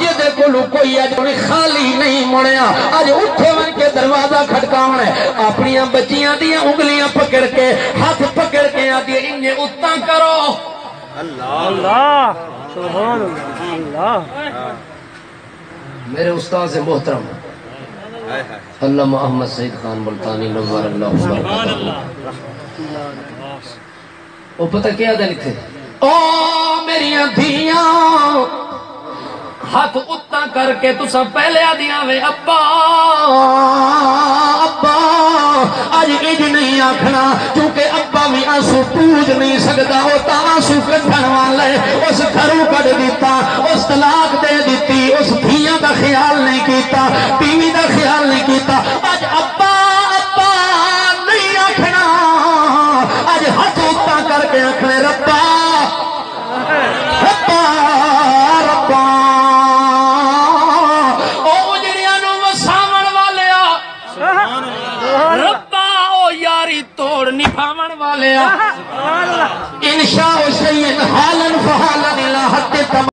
جدے کولو کوئی اج خالی نہیں مڑیا اج اٹھے ون کے دروازہ کھٹکاونا ہے اپنی بچیاں دیاں انگلیاں پکڑ کے ہاتھ پکڑ کے آدھی انجے اتاں کرو اللہ سبحان اللہ میرے استاد سے محترم علامہ محمد سعید خان ملتانی نور اللہ سبحان اللہ وہ پتہ کیا دن تھے او میریاں دھیاں ہاتھ اتنا کر کے تسا پہلے آدیاں وے ابا ابا آج اج نہیں آکھنا کیونکہ ابا بھی آنسو پوج نہیں سکتا ہوتا آنسو کٹھن والے اس گھروں کٹ دیتا اس طلاق دے دیتی اس دھیاں کا خیال نہیں کیتا بیوی کا خیال نہیں کیتا آج ابا ابا نہیں آکھنا آج ہاتھ اتنا کر کے آکھنے ربا ربا ربا ربا او یاری توڑ نبھاون والے